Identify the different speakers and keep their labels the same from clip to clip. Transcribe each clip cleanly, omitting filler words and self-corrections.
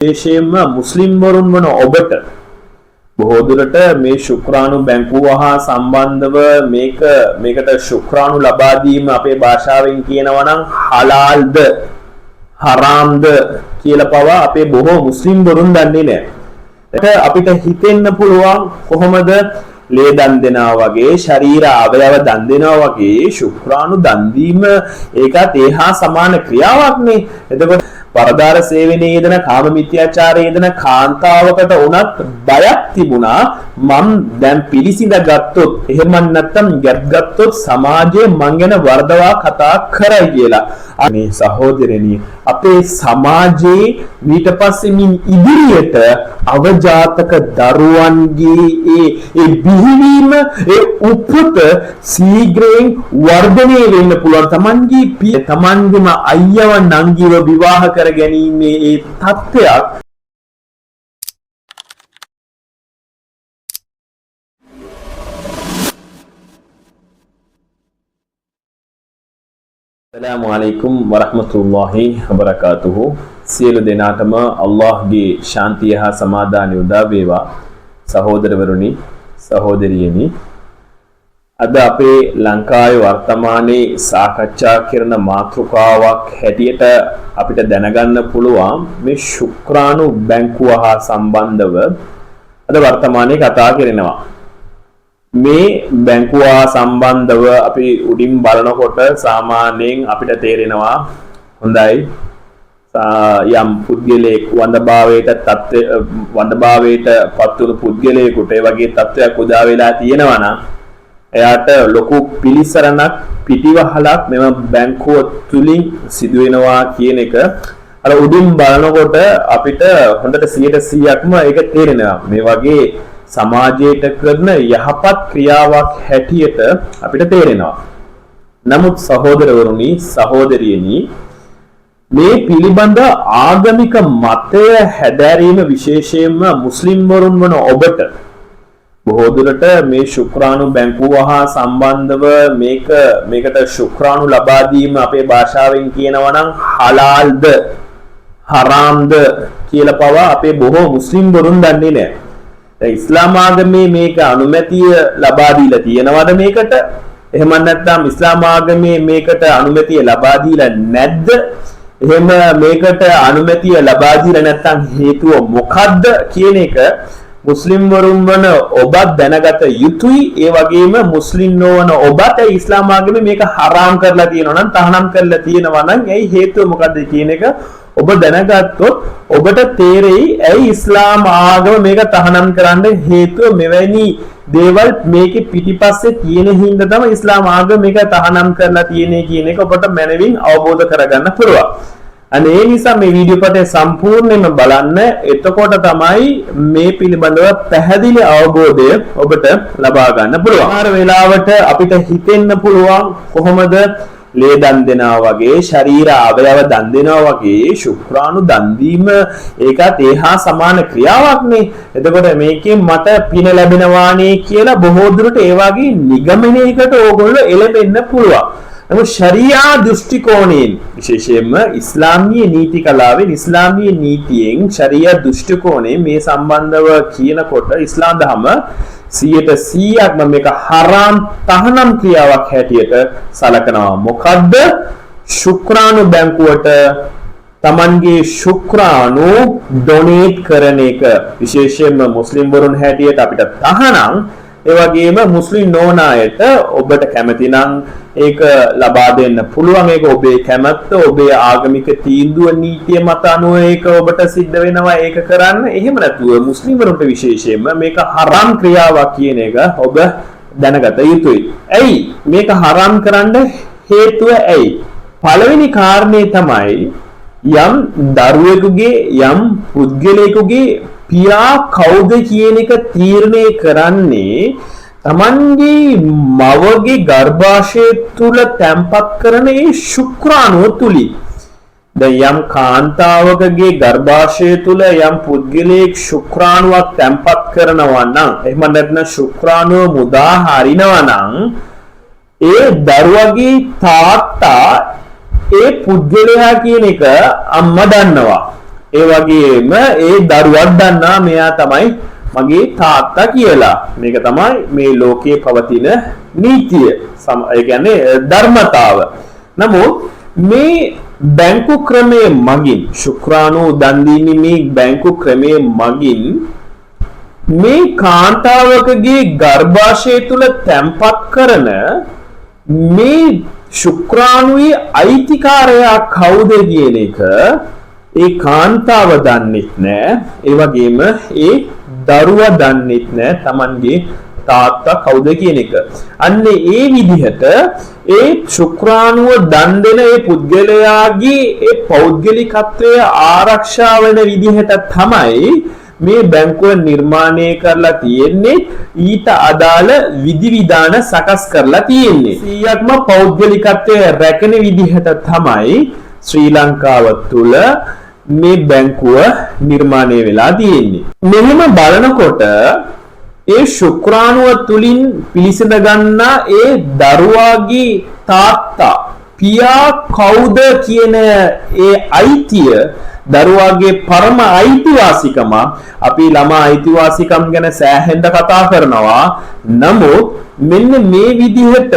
Speaker 1: විශේෂයෙන්ම මුස්ලිම් වරුන් වන ඔබට බොහෝ දුරට මේ ශුක්‍රාණු බැංකුව හා සම්බන්ධව මේකට ශුක්‍රාණු ලබා දීම අපේ භාෂාවෙන් කියනවා නම් හලාල්ද හරාම්ද කියලා පවා අපේ බොහෝ මුස්ලිම් වරුන් දන්නේ නැහැ. ඒක අපිට හිතෙන්න පුළුවන් කොහොමද ලේ දන් දෙනවා වගේ ශරීර අවයව දන් දෙනවා වගේ ශුක්‍රාණු දන් දීම ඒකත් ඒහා සමාන ක්‍රියාවක් නේ. එතකොට පරදාර සේවනයේ යෙදෙන කාම මිත්‍යාචාරයේ යෙදෙන කාන්තාවකට උනත් බයක් තිබුණා මම දැන් පිළිසිඳ ගත්තොත් එහෙම නැත්නම් ගැටගත්තොත් සමාජයේ මං ගැන වර්ධවා කතා කරයි කියලා. අනේ සහෝදරයනි අපේ සමාජයේ ඊට පස්සේ මින් ඉදිරියට අවජාතක දරුවන්ගේ ඒ බිහිවීම ඒ උපත සීඝ්‍රයෙන් වර්ධනය වෙන්න පුළුවන්. තමන්ගේම අයියව නංගිව විවාහ කර ගැනීමේ ඒ තත්ත්වයක් अस्सलामु अलैकुम वरहमतुल्लाहि वबरकातुहु. සියලු දෙනාටම අල්ලාහ්ගේ ශාන්තිය හා සමාදානය උදා වේවා. සහෝදරවරුනි සහෝදරියනි, අද අපේ ලංකාවේ වර්තමානයේ සාකච්ඡා කරන මාතෘකාවක් හැටියට අපිට දැනගන්න පුළුවන් මේ ශුක්‍රාණු බැංකුව හා සම්බන්ධව අද වර්තමානයේ කතා කරනවා. මේ බැංකුව සම්බන්ධව අපි උඩින් බලනකොට සාමාන්‍යයෙන් අපිට තේරෙනවා හොඳයි යම් පුද්ගලයෙක් වන්දභාවයට පත්වුණු පුද්ගලයෙකුට ඒ වගේ තත්ත්වයක් උදා වෙලා තියෙනවා නම් එයාට ලොකු පිළිසරණක් පිටිවහලක් මෙම බැංකුව තුලින් සිදු වෙනවා කියන එක අර උඩින් බලනකොට අපිට හොඳට 100%ක්ම ඒක තේරෙනවා. මේ වගේ සමාජයට කරන යහපත් ක්‍රියාවක් හැටියට අපිට තේරෙනවා. නමුත් සහෝදරවරුනි සහෝදරියනි, මේ පිළිබඳ ආගමික මතය හැදෑරීම විශේෂයෙන්ම මුස්ලිම් වරුන් වන ඔබට බොහෝ දුරට මේ ශුක්‍රාණු බැංකුව හා සම්බන්ධව මේකට ශුක්‍රාණු ලබා දීම අපේ භාෂාවෙන් කියනවා නම් හලාල්ද හරාම්ද කියලා පවා අපේ බොහෝ මුස්ලිම් වරුන් දන්නේ නැහැ. ඉස්ලාම් ආගමේ මේක අනුමැතිය ලබා දීලා තියෙනවද මේකට? එහෙම නැත්නම් ඉස්ලාම් ආගමේ මේකට අනුමැතිය ලබා දීලා නැද්ද? එහෙම මේකට අනුමැතිය ලබා දීලා නැත්නම් හේතුව මොකද්ද කියන එක මුස්ලිම් වරුන් වන ඔබත් දැනගත යුතුයි. ඒ වගේම මුස්ලිම් නොවන ඔබත් ඉස්ලාම් ආගමේ මේක හරාම් කරලා තියෙනවා නම් තහනම් කරලා තියෙනවා නම් ඒ හේතුව මොකද්ද කියන එක ඔබ දැනගත්තොත් ඔබට තේරෙයි ඇයි ඉස්ලාම් ආගම මේක තහනම් කරන්න හේතුව මෙවැනි දේවල් මේකේ පිටිපස්සේ තියෙන හින්දා තමයි ඉස්ලාම් ආගම මේක තහනම් කරලා තියෙන්නේ කියන එක ඔබට මනවින් අවබෝධ කරගන්න පුළුවන්. අනේ ඒ නිසා මේ වීඩියෝ පටේ සම්පූර්ණයෙන්ම බලන්න. එතකොට තමයි මේ පිළිබඳව පැහැදිලි අවබෝධය ඔබට ලබා ගන්න පුළුවන්. ආර වේලාවට අපිට හිතෙන්න පුළුවන් කොහොමද ලේ දන් දෙනවා වගේ ශරීර අවයව දන් දෙනවා වගේ ශුක්‍රාණු දන් දීම ඒකත් ඒහා සමාන ක්‍රියාවක් නේ. එතකොට මේකෙන් මට පින ලැබෙනවානේ කියලා බොහෝ දුරට ඒ වගේ නිගමනයකට ඕගොල්ලෝ එළඹෙන්න පුළුවන්. නමුත් ශරියා දෘෂ්ටි කෝණයෙන් විශේෂයෙන්ම ඉස්ලාමීය නීති කලාවෙන් ඉස්ලාමීය නීතියෙන් ශරියා දෘෂ්ටි කෝණයෙන් මේ සම්බන්ධව කියනකොට ඉස්ලාම් ධර්ම 100%ක්ම මේක හරාම් තහනම් ක්‍රියාවක් හැටියට සලකනවා. මොකද්ද? ශුක්‍රාණු බැංකුවට තමන්ගේ ශුක්‍රාණු ඩොනේට් කරන එක. විශේෂයෙන්ම මුස්ලිම් වරුන් හැටියට අපිට තහනම්, ඒ වගේම මුස්ලිම් නොවන අයට ඔබට කැමති නම් ඒක ලබා දෙන්න පුළුවන්. ඒක ඔබේ කැමැත්ත, ඔබේ ආගමික තීන්දුව නීතිය මත අනුව ඒක ඔබට සිද්ධ වෙනවා ඒක කරන්න. එහෙම නැතුව මුස්ලිම් වරුන්ට විශේෂයෙන්ම මේක හරාම් ක්‍රියාවක් කියන එක ඔබ දැනගත යුතුයි. ඇයි මේක හරාම් කරන්න හේතුව ඇයි? පළවෙනි කාරණේ තමයි යම් දරුවෙකුගේ යම් පුද්ගලයෙකුගේ පියා කවුද කියන එක තීරණය කරන්නේ තමන්ගේ මවගේ ගර්භාෂය තුල තැම්පත් කරන ඒ ශුක්‍රාණුව තුලින්. දැන් යම් කාන්තාවකගේ ගර්භාෂය තුල යම් පුද්ගලයෙක් ශුක්‍රාණුවක් තැම්පත් කරනවා නම්, එහෙම නැත්නම් ශුක්‍රාණුව මුදා හරිනවා නම් ඒ දරුවගේ තාත්තා ඒ පුද්ගලයා කියන එක අම්මා දන්නවා. ඒ වගේම ඒ දරුවත් දන්නා මෙයා තමයි මගේ තාත්තා කියලා. මේක තමයි මේ ලෝකයේ පවතින නීතිය. ඒ කියන්නේ ධර්මතාව. නමුත් මේ බැංකු ක්‍රමයේ මගින් ශුක්‍රාණු දන් දීමේ මේ බැංකු ක්‍රමයේ මගින් මේ කාන්තාවකගේ ගර්භාෂය තුල තැන්පත් කරන මේ ශුක්‍රාණුවේ අයිතිකාරයා කවුද කියන එක ඒ කාන්තාව දන්නෙත් නෑ. ඒ වගේම ඒ දරුවා දන්නෙත් නෑ Tamanගේ තාත්තා කවුද කියන එක. අන්න ඒ විදිහට ඒ ශුක්‍රාණුව දන් දෙන ඒ පුද්ගලයාගේ ඒ පෞද්ගලිකත්වය ආරක්ෂා වෙන විදිහට තමයි මේ බැංකුව නිර්මාණය කරලා තියෙන්නේ. ඊට අදාළ විධිවිධාන සකස් කරලා තියෙන්නේ. 100ක්ම පෞද්ගලිකත්වය රැකෙන විදිහට තමයි ශ්‍රී ලංකාව තුළ මේ බැංකුව නිර්මාණය වෙලා තියෙන්නේ. මෙහෙම බලනකොට ඒ ශුක්‍රාණුව තුලින් පිළිසඳ ගන්නා ඒ දරුවාගේ තාත්තා පියා කවුද කියන ඒ අයිතිය දරුවාගේ පරම අයිතිවාසිකම අපි ළමා අයිතිවාසිකම් ගැන සෑහෙන්න කතා කරනවා. නමුත් මෙන්න මේ විදිහට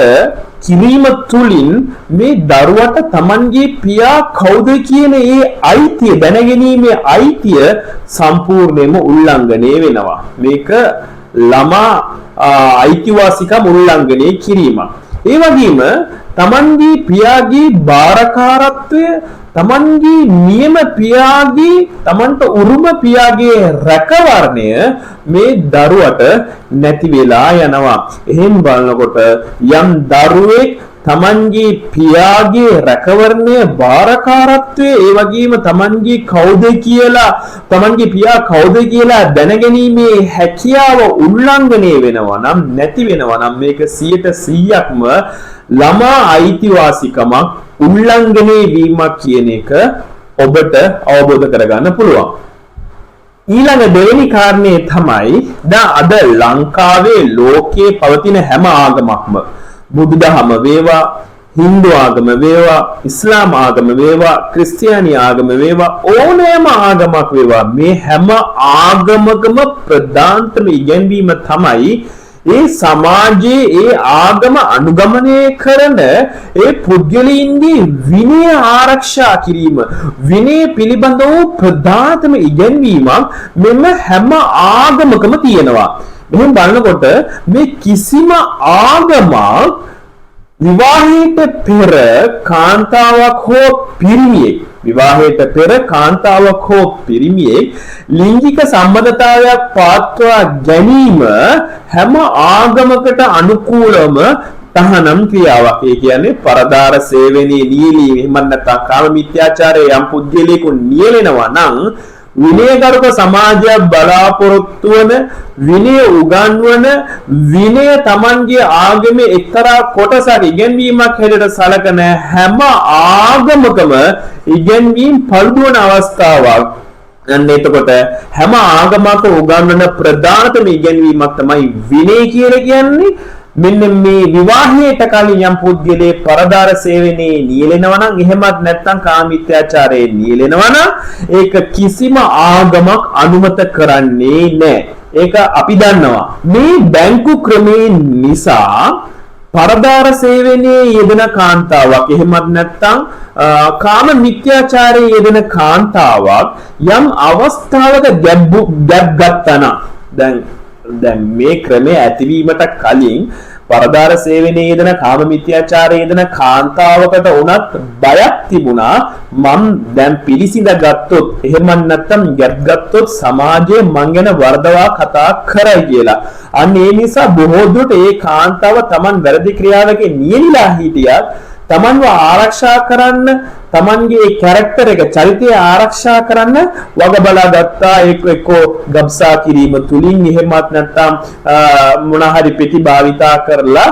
Speaker 1: කිරීම තුලින් මේ දරුවට Tamanගේ පියා කවුද කියන ඒ අයිතිය දැනගැනීමේ අයිතිය සම්පූර්ණයෙන්ම උල්ලංඝනය වෙනවා. මේක ළමා අයිතිවාසිකම් උල්ලංඝනය කිරීමක්. ඒ වගේම Tamanගේ පියාගේ බාරකාරත්වය Tamanගේ නියම පියාගේ Tamanට උරුම පියාගේ රැකවරණය මේ දරුවට නැති වෙලා යනවා. එහෙන් බලනකොට යම් දරුවෙක් Tamanගේ පියාගේ රැකවරණය බාරකාරත්වය ඒ වගේම Tamanගේ කවුද කියලා Tamanගේ පියා කවුද කියලා දැනගැනීමේ හැකියාව උල්ලංඝනය වෙනවා නම් නැති වෙනවා නම් මේක 100%ක්ම ළමා අයිතිවාසිකමක් උල්ලංඝනය වීමක් කියන එක ඔබට අවබෝධ කරගන්න පුළුවන්. ඊළඟ දෙවෙනි කාරණේ තමයි දැන් අද ලංකාවේ ලෝකයේ පවතින හැම ආගමක්ම බුදුදහම වේවා හින්දු ආගම වේවා ඉස්ලාම් ආගම වේවා ක්‍රිස්තියානි ආගම වේවා ඕනෑම ආගමක් වේවා මේ හැම ආගමකම ප්‍රධානතම ඉගැන්වීම තමයි ඒ සමාජයේ ඒ ආගම අනුගමනය කරන ඒ පුද්ගලයන්ගේ විනය ආරක්ෂා කිරීම විනය පිළිබඳව ප්‍රධානතම ඉගැන්වීමක් මෙන්න හැම ආගමකම තියෙනවා. මෙහෙම බලනකොට මේ කිසිම ආගමක් විවාහයට පෙර කාන්තාවක් හෝ පිරිමියෙක් විවාහයට පෙර කාන්තාවක් හෝ පිරිමියෙක් ලිංගික සම්බන්ධතාවයක් පවත්වා ගැනීම හැම ආගමකට අනුකූලව තහනම් ක්‍රියාවක්. ඒ කියන්නේ පරදාර සේවනයේ නියැලීම එහෙම නැත්නම් කාම මිත්‍යාචාරයේ යම් පුද්ගලයෙකු නියැලෙනවා නම් විනයගරුක සමාජයක් බලාපොරොත්තු වන විනය උගන්වන විනය Tamanගේ ආගමේ එක්තරා කොටසක් ඉගෙනවීමක් හැටියට සැලකන හැම ආගමකම ඉගෙනවීම පළදුවන අවස්ථාවක්. අන්න එතකොට හැම ආගමක උගන්වන ප්‍රධානතම ඉගෙනවීමක් තමයි විනය කියලා කියන්නේ. මෙන්න මේ විවාහයට කලින් යම් පුද්ගලයෙක් පරදාර සේවනයේ නියැලෙනවා නම් එහෙමත් නැත්නම් කාමීත්‍යාචාරයේ නියැලෙනවා නම් ඒක කිසිම ආගමක් අනුමත කරන්නේ නැහැ. ඒක අපි දන්නවා. මේ බැංකු ක්‍රමේ නිසා පරදාර සේවනයේ යෙදෙන කාන්තාවක් එහෙමත් නැත්නම් කාම මිත්‍යාචාරයේ යෙදෙන කාන්තාවක් යම් අවස්ථාවක ගැබ් ගත්තා නම් දැන් මේ ක්‍රමය ඇතිවීමට කලින් පරදාර සේවනයේ යෙදෙන කාම මිත්‍යාචාරයේ යෙදෙන කාන්තාවකට උනත් බයක් තිබුණා. මම දැන් පිළිසිඳ ගත්තොත් එහෙම නැත්නම් ගැබ් ගත්තොත් සමාජයේ මං ගැන වර්ධවා කතා කරයි කියලා. අන්න ඒ නිසා බොහෝ දුරට ඒ කාන්තාව Taman වැරදි ක්‍රියාවකේ නියැලිලා හිටියත් Tamanව ආරක්ෂා කරන්න Tamanගේ කැරක්ටර් එක චරිතය ආරක්ෂා කරන්න වග බලා ගත්තා. එක්කෝ ගබ්සා කිරීම තුලින් එහෙමත් නැත්නම් මොන හරි ප්‍රතිභාවිතා කරලා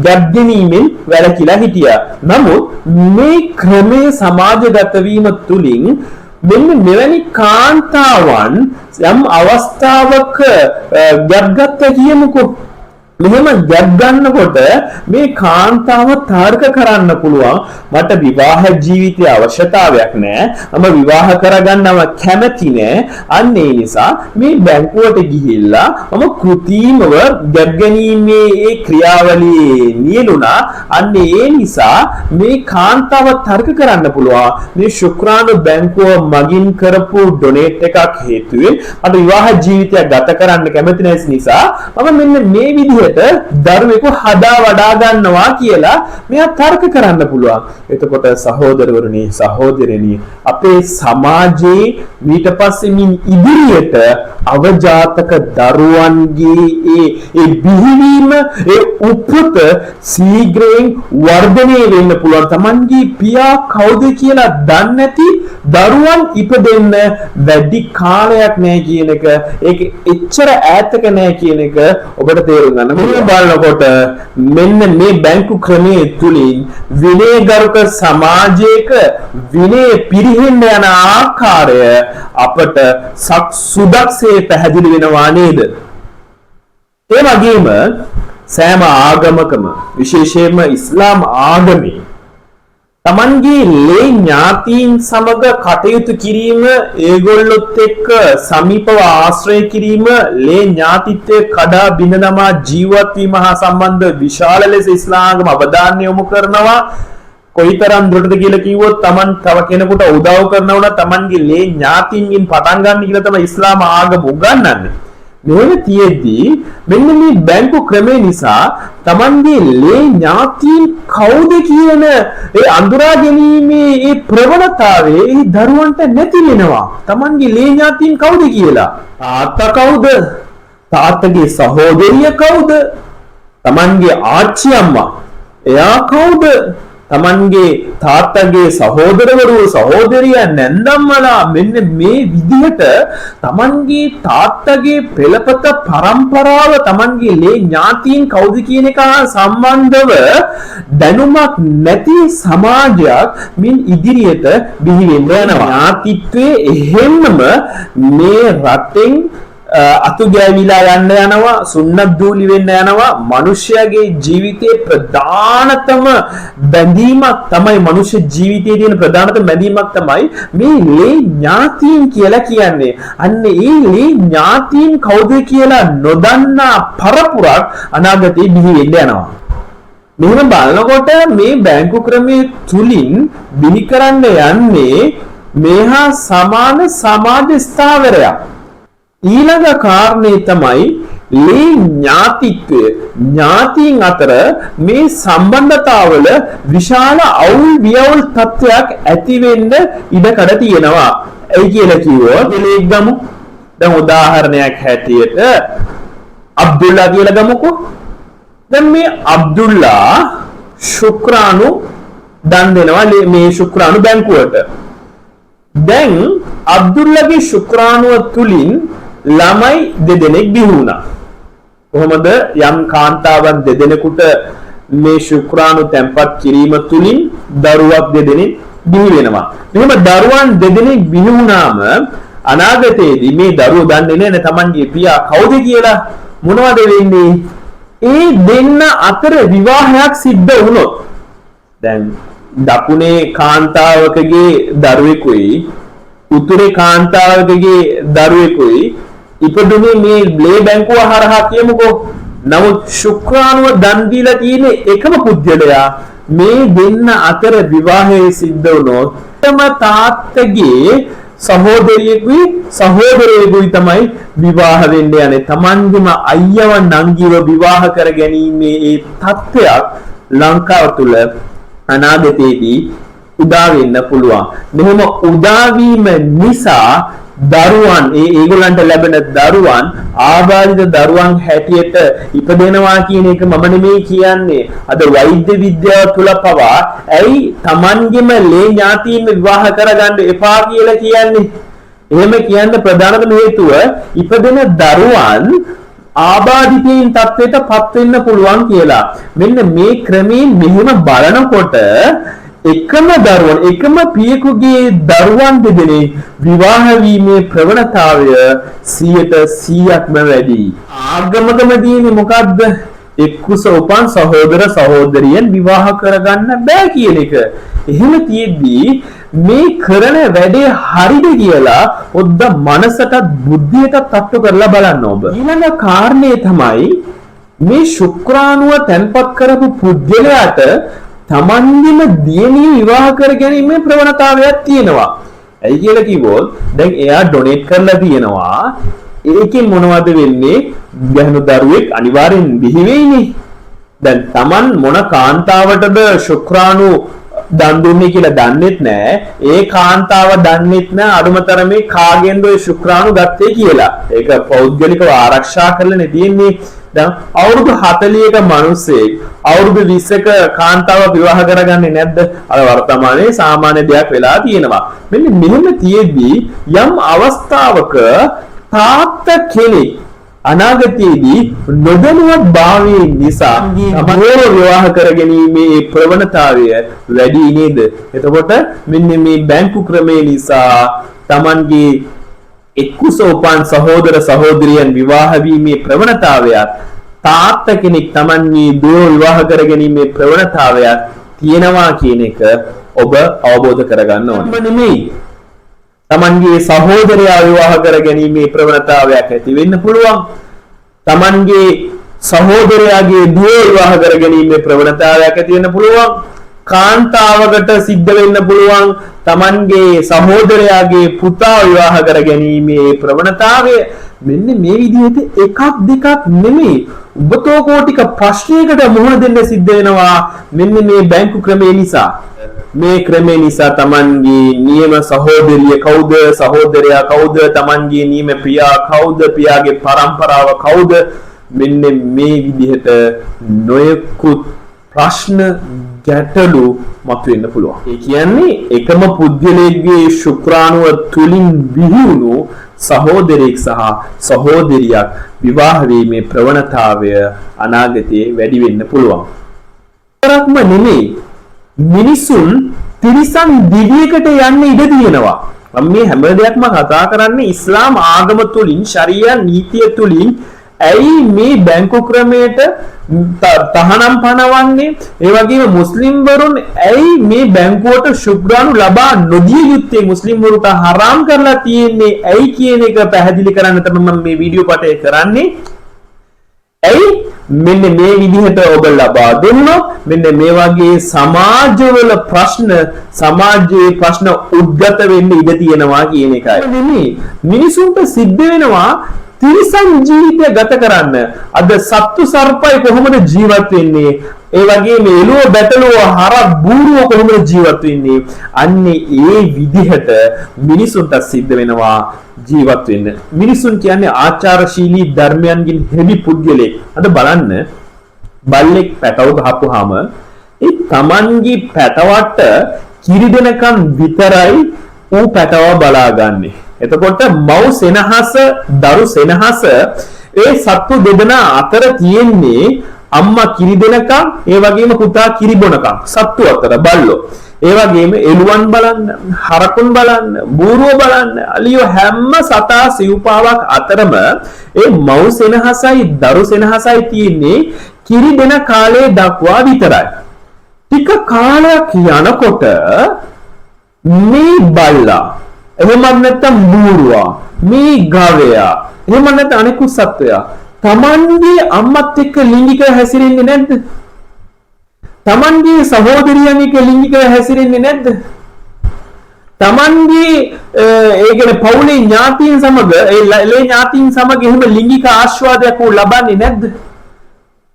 Speaker 1: ගැබ්දීමෙන් වැළකීලා හිටියා. නමුත් මේ ක්‍රමයේ සමාජගත වීම තුලින් මෙන්න මෙවැනි කාන්තාවන් යම් අවස්ථාවක ගැබ්ගත්ත කියමුකෝ මෙහෙම ගැප් ගන්නකොට මේ කාන්තාව තර්ක කරන්න පුළුවන් මට විවාහ ජීවිතයේ අවශ්‍යතාවයක් නැහැ. මම විවාහ කරගන්නව කැමති නැහැ. අන්න ඒ නිසා මේ බැංකුවට ගිහිල්ලා මම කෘත්‍රිමව ගැප් ගැනීමේ ඒ ක්‍රියාවලියේ නියුණා. අන්න ඒ නිසා මේ කාන්තාව තර්ක කරන්න පුළුවන් මේ ශුක්‍රාණු බැංකුව මගින් කරපු ඩොනේට් එකක් හේතුවෙන් මට විවාහ ජීවිතයක් ගත කරන්න කැමති නැති නිසා මම මෙන්න මේ විදිහට දරුවෙකු හදා වඩා ගන්නවා කියලා මෙයා තර්ක කරන්න පුළුවන්. එතකොට සහෝදරවරුනි සහෝදරයනි අපේ සමාජයේ ඊට පස්සේ මින් ඉදිරියට අවජාතක දරුවන්ගේ ඒ බිහිවීම ඒ උපත සීඝ්‍රයෙන් වර්ධනය වෙන්න පුළුවන්. Tamanගේ පියා කවුද කියලා දන්නේ නැති දරුවන් ඉපදෙන්න වැඩි කාලයක් නැහැ කියන එක ඒක එච්චර ඈතක නැහැ කියන එක ඔබට තේරුම් ගන්න. මේ බලනකොට මෙන්න මේ බැංකු ක්‍රමයේ තුලින් විනයගරුක සමාජයක විනය පිරිහෙන්න යන ආකාරය අපට සුදක්සේ පැහැදිලි වෙනවා නේද? ඒ වගේම සෑම ආගමකම විශේෂයෙන්ම ඉස්ලාම් ආගමේ තමන්ගේ ලේ ඥාතීන් සමග කටයුතු කිරීම ඒගොල්ලොත් එක්ක සමීපව ආශ්‍රය කිරීම ලේ ඥාතිත්වයේ කඩා බිඳ දමා ජීවත් වීම හා සම්බන්ධ විශාල ලෙස ඉස්ලාම් අවධානය යොමු කරනවා. කොයිතරම් දුරටද කියලා කිව්වොත් තමන් තව කෙනෙකුට උදව් කරනවා නම් තමන්ගේ ලේ ඥාතීන්ගෙන් පටන් ගන්න කියලා තමයි ඉස්ලාම් ආගම උගන්වන්නේ. මෙහෙම තියෙද්දී මෙන්න මේ බැංකු ක්‍රමේ නිසා තමන්ගේ ලේ ඥාතීන් කවුද කියන ඒ අඳුරා ගැනීමේ ඒ ප්‍රවණතාවයේ ඒ දරුවන්ට නැති වෙනවා. තමන්ගේ ලේ ඥාතීන් කවුද කියලා. තාත්තා කවුද? තාත්තගේ සහෝදරිය කවුද? තමන්ගේ ආච්චි අම්මා එයා කවුද? තමන්ගේ තාත්තගේ සහෝදරවරු සහෝදරිය නැන්දම්මලා මෙන්න මේ විදිහට තමන්ගේ තාත්තගේ පෙළපත පරම්පරාව තමන්ගේ ලේ ඥාතීන් කවුද කියන එක සම්බන්ධව දැනුමක් නැති සමාජයක් මින් ඉදිරියට බිහි වෙන්න යනවා. ඥාතිත්වයේ එහෙම්ම මේ රටෙන් අතු ගෑවිලා යන්න යනවා, සුන්නත් දූලි වෙන්න යනවා. මිනිස්යාගේ ජීවිතයේ ප්‍රධානතම බැඳීමක් තමයි මිනිස් ජීවිතයේ තියෙන ප්‍රධානතම බැඳීමක් තමයි මේ ලේ ඥාතීන් කියලා කියන්නේ. අන්න ඒ ලේ ඥාතීන් කවුද කියලා නොදන්නා පරපුරක් අනාගතේ බිහි වෙන්න යනවා. මෙහෙම බලනකොට මේ බැංකු ක්‍රමයේ තුලින් බිහි කරන්න යන්නේ මේහා සමාන සමාජ ස්ථාවරයක්. ඊළඟ කාරණේ තමයි ලේ ඥාතිත්වය. ඥාතීන් අතර මේ සම්බන්ධතාවල විශාල අවුල් වියවුල් තත්ත්වයක් ඇති වෙන්න ඉඩකඩ තියෙනවා. ඒ කියලා කිව්වොත් ලේක් ගමු. දැන් උදාහරණයක් හැටියට අබ්දුල්ලා කියලා ගමුකෝ. දැන් මේ අබ්දුල්ලා ශුක්‍රාණු දන් දෙනවා මේ ශුක්‍රාණු බැංකුවට. දැන් අබ්දුල්ලාගේ ශුක්‍රාණුව තුලින් ළමයි දෙදෙනෙක් බිහි වුණා. කොහොමද? යම් කාන්තාවන් දෙදෙනෙකුට මේ ශුක්‍රාණු තැන්පත් කිරීම තුලින් දරුවක් දෙදෙනෙක් බිහි වෙනවා. මෙහෙම දරුවන් දෙදෙනෙක් බිහි වුණාම අනාගතයේදී මේ දරුවෝ දන්නේ නැහැ තමන්ගේ පියා කවුද කියලා. මොනවද වෙන්නේ? ඒ දෙන්න අතර විවාහයක් සිද්ධ වුණොත් දැන් දකුණේ කාන්තාවකගේ දරුවෙකුයි උතුරේ කාන්තාවකගේ දරුවෙකුයි ඉපදුනේ මේ ලේ බැංකුව හරහා කියමුකෝ. නමුත් ශුක්‍රාණුව දන් දීලා තියෙන එකම පුද්ගලයා මේ දෙන්න අතර විවාහය සිද්ධ වුණොත් තම තාත්තගේ සහෝදරියෙකුයි සහෝදරයෙකුයි තමයි විවාහ වෙන්න යන්නේ. තමන්ගේම අයියව නංගිව විවාහ කර ගැනීමේ ඒ තත්ත්වයක් ලංකාව තුල අනාගතයේදී උදා වෙන්න පුළුවන්. මෙහෙම උදා වීම නිසා දරුවන් ඒගොල්ලන්ට ලැබෙන දරුවන් ආබාධිත දරුවන් හැටියට ඉපදෙනවා කියන එක මම නෙමෙයි කියන්නේ. අද වෛද්‍ය විද්‍යාව තුල පවා ඇයි Tamanගෙම ලේ ඥාතීන් විවාහ කරගන්න එපා කියලා කියන්නේ? එහෙම කියන්න ප්‍රධානම හේතුව ඉපදෙන දරුවන් ආබාධිතයින් තත්ත්වයට පත් වෙන්න පුළුවන් කියලා. මෙන්න මේ ක්‍රමයෙන් මෙහෙම බලනකොට එකම දරුවන් එකම පියෙකුගේ දරුවන් දෙදෙනෙක් විවාහ වීමේ ප්‍රවණතාවය 100%ක්ම වැඩි. ආගමකම තියෙන්නේ මොකද්ද? එක්කුස උපන් සහෝදර සහෝදරියන් විවාහ කරගන්න බෑ කියන එක. එහෙම තියෙද්දී මේ කරන වැඩේ හරිද කියලා ඔද්ද මනසට බුද්ධියට තට්ටු කරලා බලන්න ඔබ. ඊළඟ කාරණේ තමයි මේ ශුක්‍රාණුව තැන්පත් කරපු පුද්ගලයාට තමන්ගේම දියණිය විවාහ කර ගැනීමේ ප්‍රවණතාවයක් තියෙනවා. ඇයි කියලා කිව්වොත් දැන් එයා ඩොනේට් කරලා තියෙනවා. ඒකෙන් මොනවද වෙන්නේ? ගැහණු දරුවෙක් අනිවාර්යෙන් බිහි වෙයිනේ. දැන් තමන් මොන කාන්තාවටද ශුක්‍රාණු දන් දුන්නේ කියලා දන්නෙත් නෑ. ඒ කාන්තාව දන්නෙත් නෑ අඩුමතරමේ කාගෙන්ද ඔය ශුක්‍රාණු ගත්තේ කියලා. ඒක පෞද්ගලිකව ආරක්ෂා කරලා තියෙන්නේ. දැන් අවුරුදු 40ක මිනිස්සෙක් අවුරුදු 20ක කාන්තාව විවාහ කරගන්නේ නැද්ද? අර වර්තමානයේ සාමාන්‍ය දෙයක් වෙලා තියෙනවා. මෙන්න මෙහෙම තියෙද්දී යම් අවස්ථාවක තාත්තා කෙනෙක් අනාගතයේදී නොදැනුවත් භාවයේ නිසා තමන්ව විවාහ කරගැනීමේ ප්‍රවණතාවය වැඩි නේද? එතකොට මෙන්න මේ බැංකු ක්‍රමේ නිසා තමන්ගේ එක්කුස උපන් සහෝදර සහෝදරියන් විවාහ වීමේ ප්‍රවණතාවයත් තාත්තා කෙනෙක් තමන්ගේ දුව විවාහ කරගැනීමේ ප්‍රවණතාවයත් තියෙනවා කියන එක ඔබ අවබෝධ කරගන්න ඕනේ. නෙමෙයි තමන්ගේ සහෝදරයා විවාහ කරගැනීමේ ප්‍රවණතාවයක් ඇති වෙන්න පුළුවන්. තමන්ගේ සහෝදරයාගේ දුව විවාහ කරගැනීමේ ප්‍රවණතාවයක් ඇති වෙන්න පුළුවන්. කාන්තාවකට සිද්ධ වෙන්න පුළුවන් තමන්ගේ සහෝදරයාගේ පුතා විවාහ කරගැනීමේ ප්‍රවණතාවය. මෙන්න මේ විදිහට එකක් දෙකක් නෙමෙයි ඔබතෝ කෝටික ප්‍රශ්නයකට මුහුණ දෙන්න සිද්ධ වෙනවා මෙන්න මේ බැංකු ක්‍රමේ නිසා. මේ ක්‍රමේ නිසා තමන්ගේ නියම සහෝදරිය කවුද? සහෝදරයා කවුද? තමන්ගේ නියම පියා කවුද? පියාගේ පරම්පරාව කවුද? මෙන්න මේ විදිහට නොයෙකුත් ප්‍රශ්න ගැටලු මතුවෙන්න පුළුවන්. ඒ කියන්නේ එකම පුද්ගලයෙක්ගේ ශුක්‍රාණුව තුලින් බිහිවුණු සහෝදරයෙක් සහ සහෝදරියක් විවාහ වීමේ ප්‍රවණතාවය අනාගතයේ වැඩි වෙන්න පුළුවන්. තරක්ම නෙමෙයි මිනිසුන් තිරිසන් දිවියකට යන්න ඉඩ තියෙනවා. මම මේ හැම දෙයක්ම කතා කරන්නේ ඉස්ලාම් ආගම තුලින් ශරියා නීතිය තුලින්. ඇයි මේ බැංකු ක්‍රමයට තහනම් පනවන්නේ? ඒ වගේම මුස්ලිම් වරුන් ඇයි මේ බැංකුවට ශුක්‍රාණු ලබා නොදිය යුත්තේ? මුස්ලිම් වරුන්ට හරාම් කරලා තියෙන්නේ ඇයි කියන එක පැහැදිලි කරන්න තමයි මම මේ වීඩියෝ පටය කරන්නේ. ඇයි මෙන්න මේ විදිහට ඔබ ලබා දුන්නොත් මෙන්න මේ වගේ සමාජවල ප්‍රශ්න සමාජයේ ප්‍රශ්න උද්ගත වෙන්න ඉඩ තියෙනවා කියන එකයි. නෙමෙයි මිනිසුන්ට සිද්ධ වෙනවා තිරිසන් ජීවිතය ගත කරන්න. අද සත්තු සර්පයි කොහොමද ජීවත් වෙන්නේ? ඒ වගේම එළුව බැටළුව හරක් බූරුව කොහොමද ජීවත් වෙන්නේ? අන්නේ ඒ විදිහට මිනිසුන්ට සිද්ධ වෙනවා ජීවත් වෙන්න. මිනිසුන් කියන්නේ ආචාරශීලී ධර්මයන්ගෙන් හෙළි පුද්ගලෙක්. අද බලන්න බල්ලෙක් පැටව ගහපුවාම ඒ Tamanගේ පැටවට කිරි දෙනකම් විතරයි ඌ පැටව බලාගන්නේ. එතකොට මව් සෙනහස දරු සෙනහස ඒ සත්තු දෙදෙනා අතර තියෙන්නේ අම්මා කිරි දෙනකම් ඒ වගේම පුතා කිරි බොනකම් සත්තු අතර බල්ලෝ. ඒ වගේම එළුවන් බලන්න, හරකුන් බලන්න, බූරුව බලන්න, අලියෝ හැම සතා සිව්පාවක් අතරම ඒ මව් සෙනහසයි දරු සෙනහසයි තියෙන්නේ කිරි දෙන කාලය දක්වා විතරයි. ටික කාලයක් යනකොට මේ බල්ලා එහෙම නැත්නම් බූරුවා මේ ගවයා එහෙම නැත්නම් අනිකුත් සත්වයා තමන්ගේ අම්මත් එක්ක ලිංගිකව හැසිරෙන්නේ නැද්ද? තමන්ගේ සහෝදරියන් එක්ක ලිංගිකව හැසිරෙන්නේ නැද්ද? තමන්ගේ ඒ කියන්නේ පවුලේ ඥාතීන් සමග ඒ ඥාතීන් සමග එහෙම ලිංගික ආස්වාදයක් ලබන්නේ නැද්ද?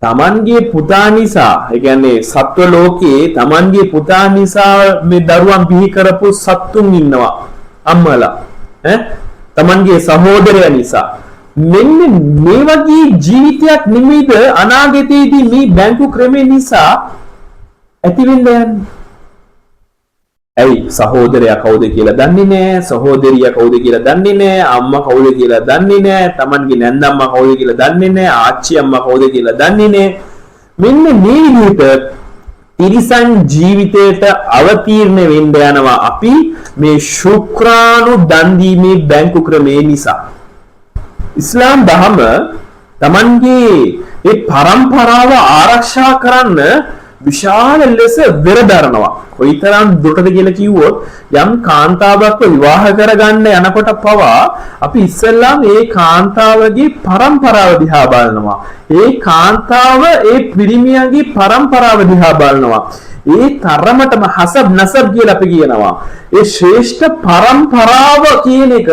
Speaker 1: තමන්ගේ පුතා නිසා ඒ කියන්නේ සත්ව ලෝකයේ තමන්ගේ පුතා නිසා මේ දරුවන් බිහි කරපු සත්තුන් ඉන්නවා අම්මලා තමන්ගේ සහෝදරයා නිසා. මෙන්න මේ වගේ ජීවිතයක් නෙමෙයිද අනාගතයේදී මේ බැංකු ක්‍රමය නිසා ඇති වෙන්න යන්නේ? ඇයි සහෝදරයා කවුද කියලා දන්නේ නැහැ, සහෝදරියා කවුද කියලා දන්නේ නැහැ, අම්මා කවුද කියලා දන්නේ නැහැ, තමන්ගේ නැන්දම්මා කවුද කියලා දන්නේ නැහැ, ආච්චි අම්මා කවුද කියලා දන්නේ නැහැ. මෙන්න මේ විදිහට තිරිසන් ජීවිතයට අවතීර්ණ වෙන්න යනවා අපි මේ ශුක්‍රාණු දන් දීමේ බැංකු ක්‍රමේ නිසා. ඉස්ලාම් දහම තමන්ගේ ඒ පරම්පරාව ආරක්ෂා කරන්න විශාල ලෙස වෙරදරනවා. කොයිතරම් දුරටද කියලා කිව්වොත් යම් කාන්තාවක්ව විවාහ කරගන්න යනකොට පවා අපි ඉස්සෙල්ලාම ඒ කාන්තාවගේ පරම්පරාව දිහා බලනවා. ඒ කාන්තාව ඒ පිරිමියගේ පරම්පරාව දිහා බලනවා. ඒ තරමටම හසබ් නසබ් කියලා අපි කියනවා. ඒ ශ්‍රේෂ්ඨ පරම්පරාව කියන එක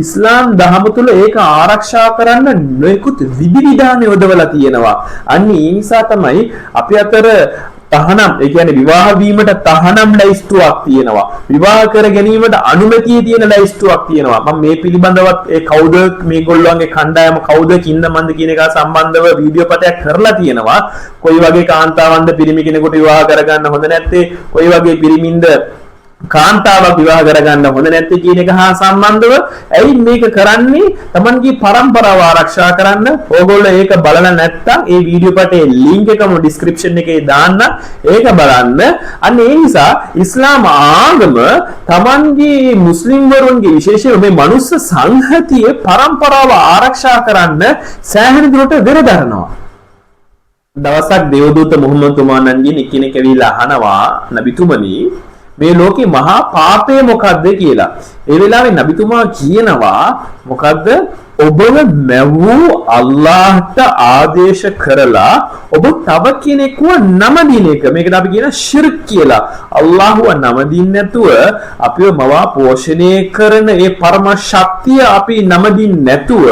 Speaker 1: ඉස්ලාම් දහම තුළ ඒක ආරක්ෂා කරන්න නොයෙකුත් විධිවිධාන යොදවලා තියෙනවා. අන්න ඒ නිසා තමයි අපි අතර තහනම්, ඒ කියන්නේ විවාහ වීමට තහනම් ලයිස්තුවක් තියෙනවා. විවාහ කර ගැනීමට අනුමැතිය තියෙන ලයිස්තුවක් තියෙනවා. මම මේ පිළිබඳවත් ඒ කවුද මේගොල්ලන්ගේ කණ්ඩායම කවුද කින්න මන්ද කියන එක සම්බන්ධව වීඩියෝ පටයක් කරලා තියෙනවා. කොයි වගේ කාන්තාවන්ද පිරිමි කෙනෙකුට විවාහ කරගන්න හොඳ නැත්තේ, කොයි වගේ පිරිමින්ද කාන්තාවක් විවාහ කරගන්න හොඳ නැත්තේ කියන එක හා සම්බන්ධව ඇයි මේක කරන්නේ? Tamanගේ පරම්පරාව ආරක්ෂා කරන්න. ඕගොල්ලෝ ඒක බලලා නැත්නම් ඒ වීඩියෝ පටේ ලින්ක් එකම ඩිස්ක්‍රිප්ෂන් එකේ දාන්න. ඒක බලන්න. අන්න ඒ නිසා ඉස්ලාම ආගම Tamanගේ මුස්ලිම් වරුන්ගේ විශේෂයෙන් මේ මනුස්ස සංහතියේ පරම්පරාව ආරක්ෂා කරන්න සෑහෙන දුරට වෙරදරනවා. දවසක් දේවදූත මුහම්මද් තුමාණන්ගෙන් එක්කෙනෙක් ඇවිල්ලා අහනවා නබිතුමනි මේ ලෝකේ මහා පාපය මොකද්ද කියලා. ඒ වෙලාවේ නබිතුමා කියනවා මොකද්ද? ඔබව මැවූ අල්ලාහට ආදේශ කරලා ඔබ තව කෙනෙක්ව නම දින එක. මේකට අපි කියන ශිර්ක් කියලා. අල්ලාහ්ව නම දින්න නැතුව අපිව මවා පෝෂණය කරන ඒ පරම ශක්තිය අපි නම දින්න නැතුව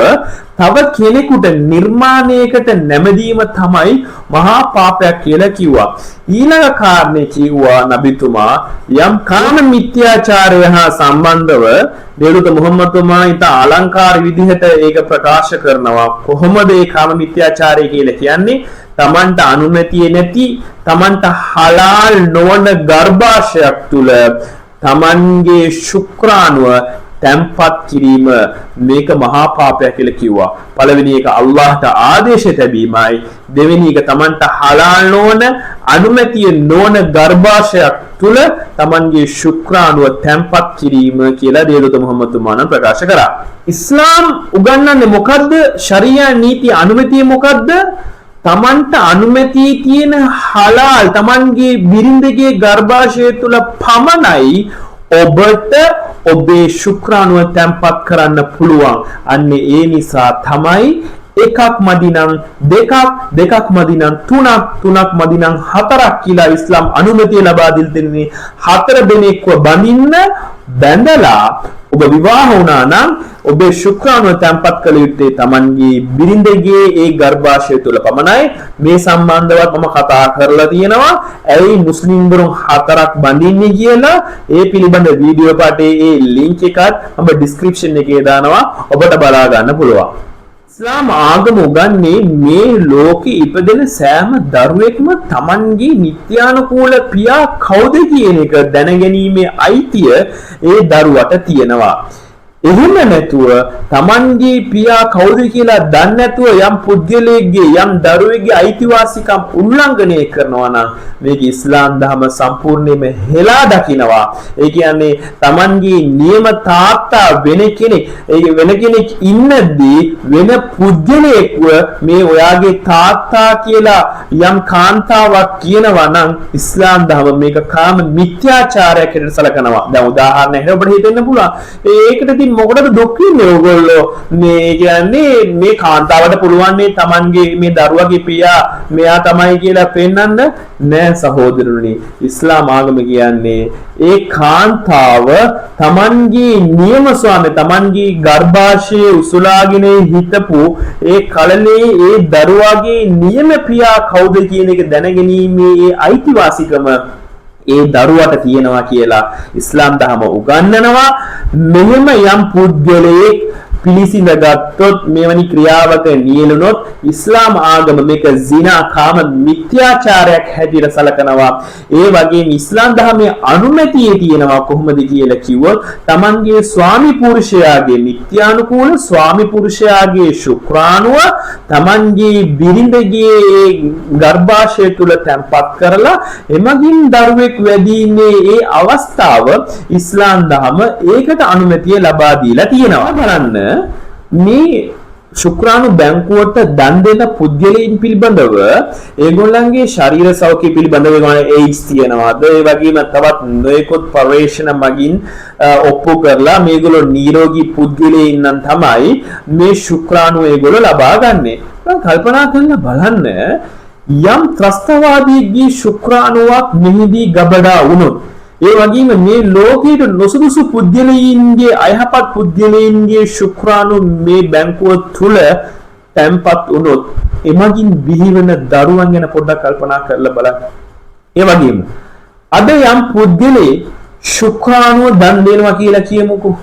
Speaker 1: තව කෙනෙකුට නිර්මාණයකට නැමදීම තමයි මහා පාපයක් කියලා කිව්වා. ඊළඟ කාරණේ කිව්වා නබිතුමා යම් කාම මිත්‍යාචාරය හා සම්බන්ධව දේවදූත මුහම්මද් තුමා ඊට අලංකාර විදිහට ඒක ප්‍රකාශ කරනවා. කොහොමද ඒ කාම මිත්‍යාචාරය කියලා කියන්නේ? තමන්ට අනුමැතිය නැති, තමන්ට හලාල් නොවන ගර්භාෂයක් තුල තමන්ගේ ශුක්‍රාණුව තැම්පත් කිරීම මේක මහා පාපයක් කියලා කිව්වා. පළවෙනි එක අල්ලාහට ආදේශ තැබීමයි. දෙවෙනි එක තමන්ට හලාල් නොවන අනුමැතිය නොවන ගර්භාෂයක් තුල තමන්ගේ ශුක්‍රාණුව තැම්පත් කිරීම කියලා දේවදූත මුහම්මද් තුමාණන් ප්‍රකාශ කරා. ඉස්ලාම් උගන්වන්නේ මොකද්ද? ශරියා නීති අනුමැතිය මොකද්ද? තමන්ට අනුමැතිය තියෙන හලාල් තමන්ගේ බිරිඳගේ ගර්භාෂය තුල පමණයි ඔබට ඔබේ ශුක්‍රාණුව තැම්පත් කරන්න පුළුවන්. අන්න ඒ නිසා තමයි එකක් මදිනම් දෙකක් මදිනම් තුනක් මදිනම් හතරක් කියලා ඉස්ලාම් අනුමැතිය ලබා දෙන්නේ. හතර දෙනෙක්ව බඳින්න බැඳලා ඔබ විවාහ වුණා නම් ඔබේ ශුක්‍රාණුව තැම්පත් කළ යුත්තේ Tamanගේ බිරිඳගේ ඒ ගර්භාෂය තුල පමණයි. මේ සම්බන්ධවත් මම කතා කරලා තියෙනවා. ඇයි මුස්ලිම් වරුන් හතරක් බඳින්නේ කියලා ඒ පිළිබඳ වීඩියෝ පාඩේ ඒ ලින්ක් එකත් මම ඩිස්ක්‍රිප්ෂන් එකේ දානවා. ඔබට බලා ගන්න පුළුවන්. ඉස්ලාම් ආගම උගන්වන්නේ මේ ලෝකේ ඉපදෙන සෑම දරුවෙක්ම Tamanගේ නිත්‍යානුකූල පියා කවුද කියන එක දැනගැනීමේ අයිතිය ඒ දරුවට තියෙනවා. එහෙම නැතුව Tamanගේ පියා කවුද කියලා දන්නේ නැතුව යම් පුද්ගලයෙක්ගේ යම් දරුවෙක්ගේ අයිතිවාසිකම් උල්ලංඝනය කරනවා නම් මේක ඉස්ලාම් ධර්ම සම්පූර්ණයෙන්ම හෙලා දකිනවා. ඒ කියන්නේ Tamanගේ නියම තාත්තා වෙන කෙනෙක් ඉන්නදී වෙන පුද්ගලයෙක්ව මේ ඔයාගේ තාත්තා කියලා යම් කාන්තාවක් කියනවා නම් ඉස්ලාම් ධර්ම මේක කාම මිත්‍යාචාරයක් කියලා සලකනවා. දැන් උදාහරණයක් ඔබට හිතෙන්න පුළුවන්. ඒකට මොකටද දුක් වෙන්නේ ඕගොල්ලෝ? මේ කියන්නේ මේ කාන්තාවට පුළුවන් මේ Tamanගේ මේ දරුවගේ පියා මෙයා තමයි කියලා පෙන්වන්න නෑ සහෝදරනි. ඉස්ලාම් ආගම කියන්නේ ඒ කාන්තාව Tamanගේ නියම ස්වාමී Tamanගේ ගර්භාෂයේ උසුලාගෙන හිටපු ඒ කලලේ ඒ දරුවාගේ නියම පියා කවුද කියන එක දැනගැනීමේ ඒ අයිතිවාසිකම ඒ දරුවට තියෙනවා කියලා ඉස්ලාම් දහම උගන්වනවා. මෙහෙම යම් පුද්ගලයෙක් පිළිසිඳ ගත්තොත් මෙවැනි ක්‍රියාවක නියැලුනොත් ඉස්ලාම් ආගම මේක zina කාම මිත්‍යාචාරයක් හැටියට සලකනවා. ඒ වගේම ඉස්ලාම් ධර්මයේ අනුමැතිය තියෙනවා කොහොමද කියලා කිව්වොත් Tamanගේ ස්වාමි පුරුෂයාගේ නිත්‍යානුකූල ස්වාමි පුරුෂයාගේ ශුක්‍රාණුව Tamanගේ බිරිඳගේ ගර්භාෂය තුල තැම්පත් කරලා එමගින් දරුවෙක් වැඩිීමේ ඒ අවස්ථාව ඉස්ලාම් ධර්ම ඒකට අනුමැතිය ලබා දීලා තියෙනවා. බලන්න මේ ශුක්‍රාණු බැංකුවට දන් දෙන පුද්ගලයන් පිළිබඳව ඒගොල්ලන්ගේ ශරීර සෞඛ්‍ය පිළිබඳව AIDS තියෙනවාද ඒ වගේම තවත් නොයෙකුත් පර්යේෂණ මගින් ඔප්පු කරලා මේගොල්ලෝ නිරෝගී පුද්ගලයන් නම් තමයි මේ ශුක්‍රාණු ඒගොල්ලෝ ලබා ගන්නෙ. කල්පනා කරලා බලන්න යම් ත්‍රස්තවාදීගේ ශුක්‍රාණුවක් මෙහිදී ගබඩා වුණොත් ඒ වගේම මේ ලෝකයේ නොසුදුසු පුද්ගලයින්ගේ අයහපත් පුද්ගලයින්ගේ ශුක්‍රාණු මේ බැංකුව තුල තැන්පත් වුණොත් එමගින් බිහිවන දරුවන් ගැන පොඩ්ඩක් කල්පනා කරලා බලන්න. ඒ වගේම අද යම් පුද්ගලෙ ශුක්‍රාණුව දන් දෙනවා කියලා කියමුකෝ.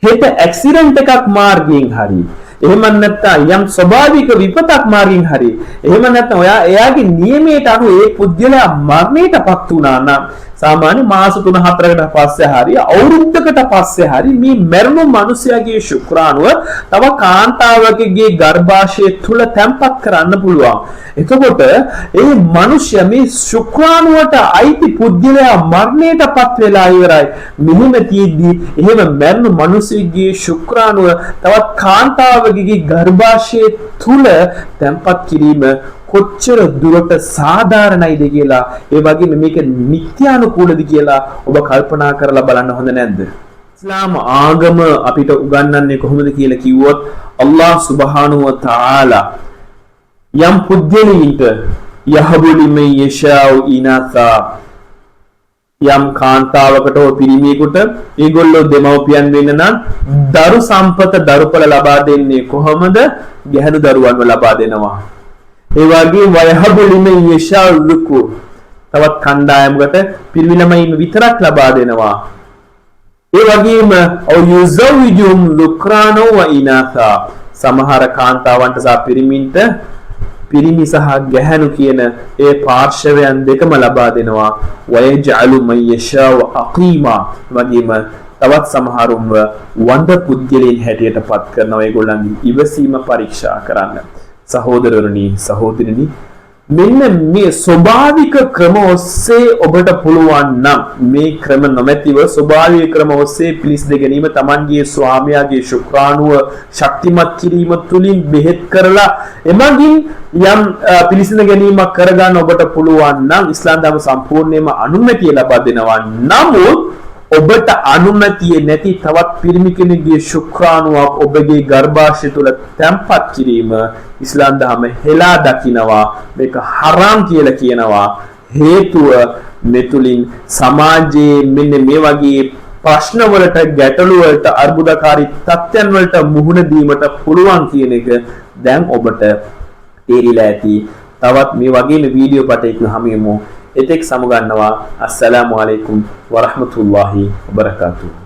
Speaker 1: හෙට ඇක්සිඩන්ට් එකක් මාර්ගයෙන් හරි එහෙම නැත්නම් යම් ස්වභාවික විපතක් මාර්ගයෙන් හරි එහෙම නැත්නම් එයාගේ නියමයට අනුව ඒ පුද්ගලයා මරණයටපත් වුණා නම් සාමාන්‍ය මාස 3-4කට පස්සේ හරි අවුරුද්දකට පස්සේ හරි මේ මරණු මිනිසයාගේ ශුක්‍රාණුව තව කාන්තාවකගේ ගර්භාෂය තුල තැම්පත් කරන්න පුළුවන්. එතකොට ඒ මිනිසයා මේ ශුක්‍රාණුවට අයිති පුද්ගලයා මරණයටපත් වෙලා ඉවරයි. මෙහෙම තියෙද්දි එහෙම මරණු මිනිසෙගේ ශුක්‍රාණුව තවත් කාන්තාවකගේ ගර්භාෂය තුල තැම්පත් කිරීම කොච්චර දුරට සාධාරණයිද කියලා ඒ වගේම මේක නිත්‍යානුකූලද කියලා ඔබ කල්පනා කරලා බලන්න හොඳ නැද්ද? ඉස්ලාම ආගම අපිට උගන්වන්නේ කොහොමද කියලා කිව්වොත් අල්ලාහ් සුබ්හානහු වතාලා යම් පුද්ගලයින්ට යහබුලි මෙ යෂාඋ ඉනාසා යම් කාන්තාවකට හෝ පිරිමියෙකුට ඒගොල්ලෝ දෙමව්පියන් වෙන්න නම් දරු සම්පත දරුපල ලබා දෙන්නේ කොහොමද? ගැහැණු දරුවන්ව ලබා දෙනවා. ඒ වගේම වයහබුලිමෙන් යෂාල්ලුකු තවත් කණ්ඩායමකට පිරිමි ළමයින් විතරක් ලබා දෙනවා. ඒ වගේම යුසවිජුම් ලුක්රානෝ ව ඉනාසා සමහර කාන්තාවන්ට සහ පිරිමින්ට පිරිමි සහ ගැහැණු කියන ඒ පාර්ශවයන් දෙකම ලබා දෙනවා. වයජඅලු මන් යෂාව අකීමා වගේම තවත් සමහරුන්ව වඳ පුද්ගලයන් හැටියට පත් කරනවා ඒගොල්ලන්ගේ ඉවසීම පරීක්ෂා කරන්න. සහෝදරවරුනි සහෝදරිනි මෙන්න මේ ස්වභාවික ක්‍රම ඔස්සේ ඔබට පුළුවන් නම් මේ ක්‍රම නොමැතිව ස්වභාවික ක්‍රම ඔස්සේ පිළිස් ගැනීම තමන්ගේ ස්වාමියාගේ ශුක්‍රාණුව ශක්තිමත් කිරීම තුලින් බෙහෙත් කරලා එමගින් යම් පිළිසින ගැනීමක් කරගන්න ඔබට පුළුවන් නම් ඉස්ලාම් ධර්ම සම්පූර්ණයෙන්ම අනුමැතිය ලබා දෙනවා. නමුත් ඔබට අනුමැතිය නැති තවත් පිරිමි කෙනෙකුගේ ශුක්‍රාණුවක් ඔබගේ ගර්භාෂය තුල තැම්පත් කිරීම ඉස්ලාම් ධර්ම හෙලා දකිනවා. මේක හරාම් කියලා කියනවා. හේතුව මෙතුලින් සමාජයේ මෙන්න මේ වගේ ප්‍රශ්න වලට ගැටලු වලට අර්බුදකාරී තත්ත්වයන් වලට මුහුණ දීමට පුළුවන් කියන එක දැන් ඔබට තේරිලා ඇති. තවත් මේ වගේම වීඩියෝ පටයකින් හමුවෙමු. එතෙක් සමුගන්නවා. අස්සලාමු අලයිකුම් වරහ්මතුල්ලාහි වබරකාතුහු.